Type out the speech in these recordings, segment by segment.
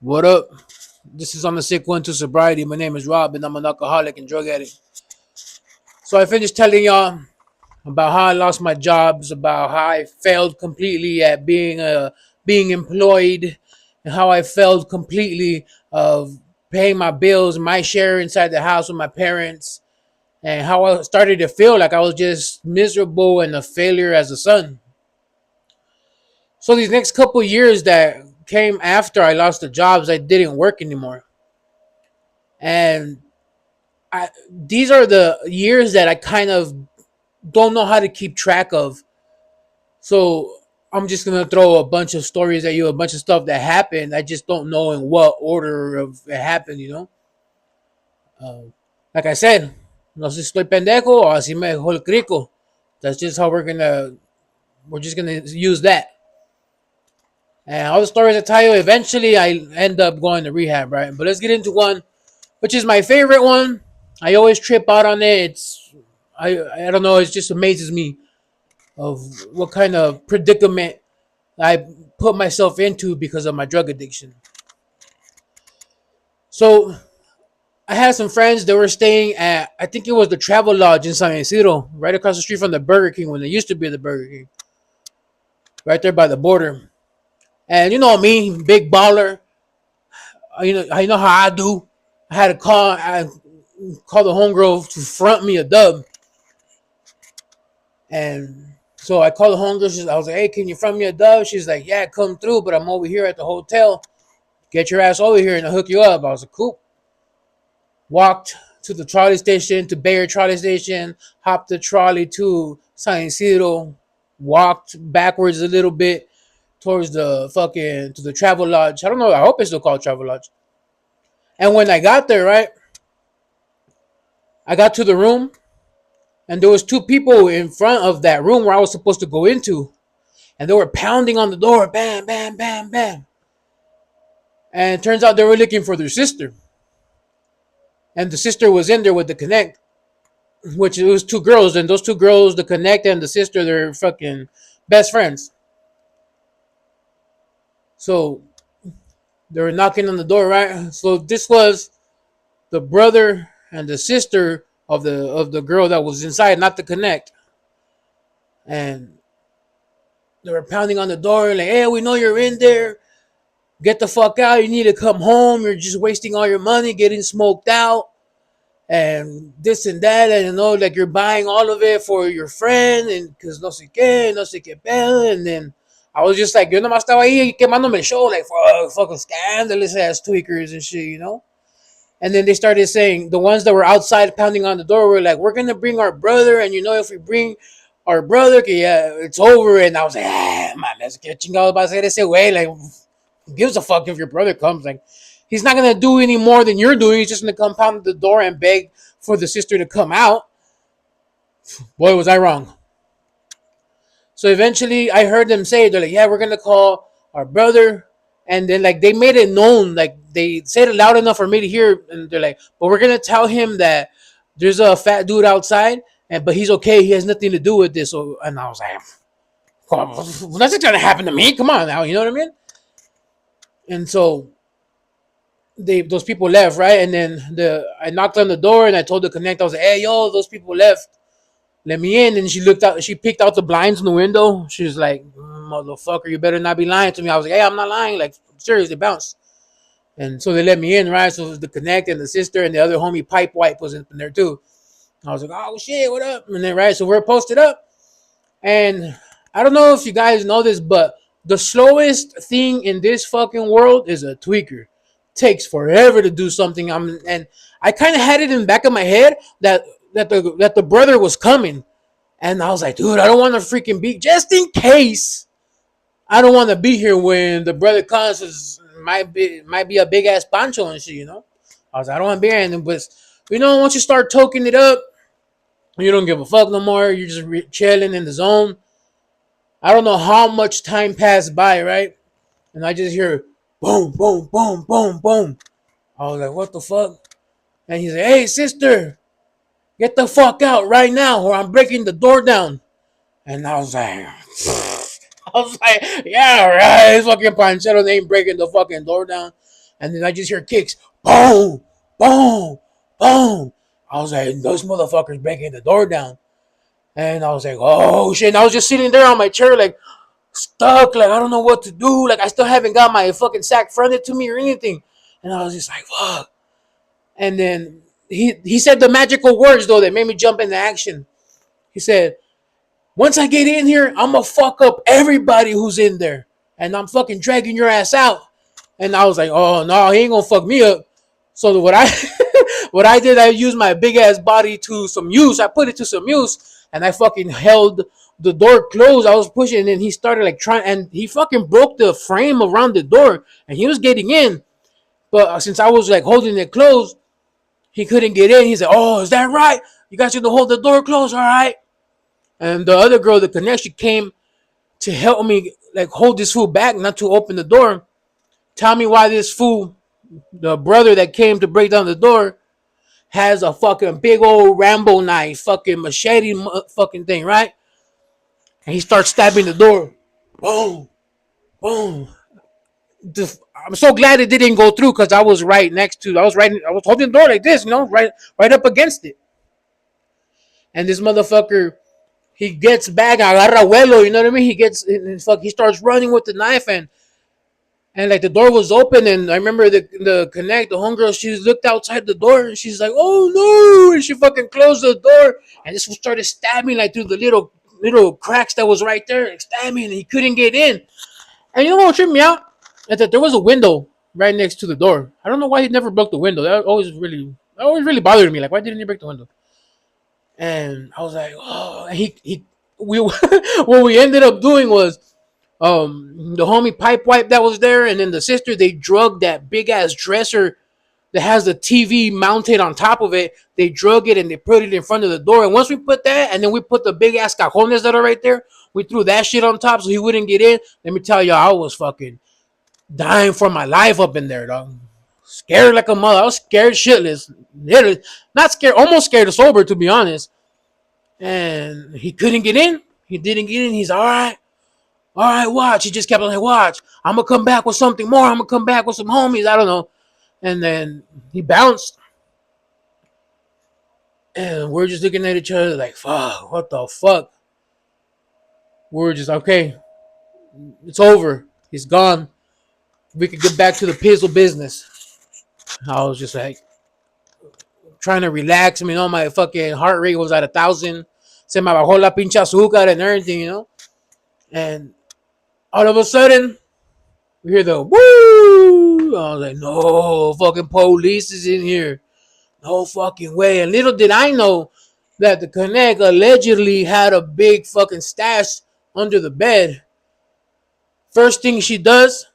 What up? This is on the Sick One to Sobriety. My name is Rob, and I'm an alcoholic and drug addict. So I finished telling y'all about how I lost my jobs, about how I failed completely at being employed, and how I failed completely of paying my bills, my share inside the house with my parents, and how I started to feel like I was just miserable and a failure as a son. So these next couple years that came after I lost the jobs, I didn't work anymore. And these are the years that I kind of don't know how to keep track of. So I'm just gonna throw a bunch of stories at you, a bunch of stuff that happened. I just don't know in what order of it happened. Um, like I said, no sé si estoy pendejo o así me dejó el crico. That's just how we're just gonna use that. And all the stories I tell you, eventually I end up going to rehab, right? But let's get into one, which is my favorite one. I always trip out on it. I don't know. It just amazes me of what kind of predicament I put myself into because of my drug addiction. So I had some friends that were staying at, I think it was the Travel Lodge in San Isidro, right across the street from the Burger King when there used to be the Burger King, right there by the border. And you know me, big baller. You know how I do. I had to call the homegirl to front me a dub, and so I called the homegirl. I was like, "Hey, can you front me a dub?" She's like, "Yeah, come through, but I'm over here at the hotel. Get your ass over here and I'll hook you up." I was like, "Cool." Walked to the trolley station, to Bayer trolley station, hopped the trolley to San Isidro, walked backwards a little bit towards to the Travel Lodge. I don't know. I hope it's still called Travel Lodge. And when I got there, right, I got to the room, and there was two people in front of that room where I was supposed to go into, and they were pounding on the door, bam, bam, bam, bam. And it turns out they were looking for their sister, and the sister was in there with the connect, which it was two girls, and those two girls, the connect and the sister, they're fucking best friends. So they were knocking on the door, right? So this was the brother and the sister of the girl that was inside, not the connect, and they were pounding on the door like, "Hey, we know you're in there. Get the fuck out. You need to come home. You're just wasting all your money getting smoked out." And this and that, and like you're buying all of it for your friend, and because no sé qué pedo. And then I was just like, yo nomás estaba ahí quemándome el show, like, for fucking scandalous ass tweakers and shit. And then they started saying, the ones that were outside pounding on the door were like, "We're gonna bring our brother, and if we bring our brother, que yeah, it's over." And I was like, man, that's que chingados va a hacer ese güey, like, who gives a fuck if your brother comes? Like, he's not gonna do any more than you're doing. He's just gonna come pound the door and beg for the sister to come out. Boy, was I wrong. So eventually, I heard them say, they're like, "Yeah, we're gonna call our brother," and then like they made it known, like they said it loud enough for me to hear, and they're like, "But we're gonna tell him that there's a fat dude outside, but he's okay. He has nothing to do with this." So, and I was like, well, "That's not gonna happen to me. Come on now, you know what I mean?" And so those people left, right? And then I knocked on the door and I told the connect, I was like, "Hey, yo, those people left. Let me in." And she looked out, she picked out the blinds in the window. She was like, "Motherfucker, you better not be lying to me." I was like, "Hey, I'm not lying. Like, seriously, bounce." And so they let me in, right? So it was the connect and the sister and the other homie pipe wipe was in there too. I was like, "Oh shit, what up?" And then right, so we're posted up. And I don't know if you guys know this, but the slowest thing in this fucking world is a tweaker. Takes forever to do something. And I kind of had it in the back of my head that the brother was coming, and I was like, "Dude, I don't want to freaking be, just in case. I don't want to be here when the brother comes. Might be a big." Pancho and shit. I was like, "I don't want to be here." But once you start toking it up, you don't give a fuck no more. You're just chilling in the zone. I don't know how much time passed by, right? And I just hear boom, boom, boom, boom, boom. I was like, "What the fuck?" And he's like, "Hey, sister, get the fuck out right now, or I'm breaking the door down." And I was like, "Yeah, right." This fucking Panchero ain't breaking the fucking door down. And then I just hear kicks. Boom, boom, boom. I was like, those motherfuckers breaking the door down. And I was like, oh shit. And I was just sitting there on my chair, like, stuck. Like, I don't know what to do. Like, I still haven't got my fucking sack fronted to me or anything. And I was just like, fuck. And then he said the magical words, though, that made me jump into action. He said, once I get in here, I'm going to fuck up everybody who's in there. And I'm fucking dragging your ass out. And I was like, oh, no, he ain't going to fuck me up. So what I what I did, I used my big ass body to some use. I put it to some use, and I fucking held the door closed. I was pushing, and then he started like trying, and he fucking broke the frame around the door, and he was getting in. But since I was like holding it closed, he couldn't get in. He said, "Oh, is that right? You guys need to hold the door closed, all right?" And the other girl, the connection, came to help me like hold this fool back, not to open the door. Tell me why this fool, the brother that came to break down the door, has a fucking big old Rambo knife, fucking machete fucking thing, right? And he starts stabbing the door. Boom, boom. I'm so glad it didn't go through because I was right next to. I was holding the door like this, right up against it. And this motherfucker, he gets back, agarra vuelo, you know what I mean? He starts running with the knife, and like the door was open, and I remember the homegirl, she looked outside the door, and she's like, "Oh no!" And she fucking closed the door, and this one started stabbing like through the little cracks that was right there, like, stabbing, and he couldn't get in. And you know what tripped me out? Is that there was a window right next to the door. I don't know why he never broke the window. That always really bothered me. Like, why didn't he break the window? And I was like, oh, and we what we ended up doing was the homie pipe wipe that was there, and then the sister, they drug that big ass dresser that has the TV mounted on top of it. They drug it and they put it in front of the door. And once we put that, and then we put the big ass cajones that are right there, we threw that shit on top so he wouldn't get in. Let me tell you, I was fucking dying for my life up in there, dog. Scared like a mother. I was scared shitless. Literally, not scared, almost scared of sober, to be honest. And he couldn't get in. He didn't get in. He's all right, watch. He just kept on like, watch. I'm gonna come back with something more. I'm gonna come back with some homies. I don't know. And then he bounced, and we're just looking at each other like, fuck, what the fuck? We're just okay. It's over. He's gone. We could get back to the pizzle business. I was just like trying to relax. I mean, all my fucking heart rate was at 1,000. Se me bajó la pinche azúcar and everything, And all of a sudden, we hear the woo. I was like, no fucking police is in here. No fucking way. And little did I know that the Connect allegedly had a big fucking stash under the bed. First thing she does,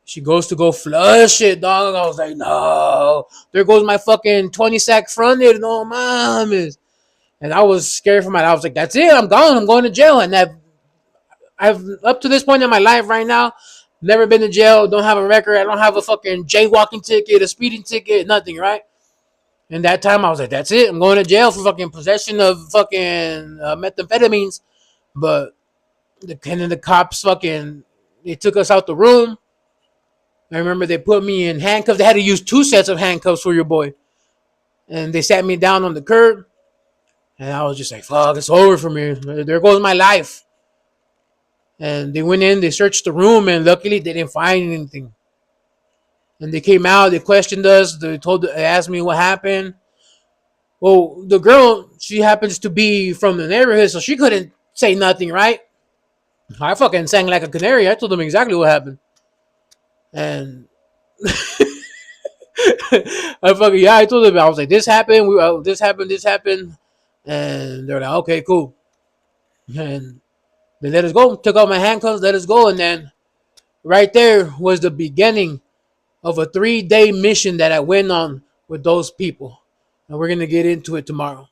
she goes to go flush it, dog. I was like, no. There goes my fucking 20 sack fronted. No mames. And I was scared for my life. I was like, that's it. I'm gone. I'm going to jail. And I've up to this point in my life right now, never been to jail. Don't have a record. I don't have a fucking jaywalking ticket, a speeding ticket, nothing, right? And that time I was like, that's it. I'm going to jail for fucking possession of fucking methamphetamines. But the cops fucking, they took us out the room. I remember they put me in handcuffs. They had to use 2 sets of handcuffs for your boy. And they sat me down on the curb. And I was just like, fuck, it's over for me. There goes my life. And they went in, they searched the room, and luckily they didn't find anything. And they came out, they questioned us, they asked me what happened. Well, the girl, she happens to be from the neighborhood, so she couldn't say nothing, right? I fucking sang like a canary. I told them exactly what happened. And I told them, I was like, this happened, this happened. And they're like, okay, cool. And they let us go, took out my handcuffs, let us go. And then right there was the beginning of a 3-day mission that I went on with those people. And we're going to get into it tomorrow.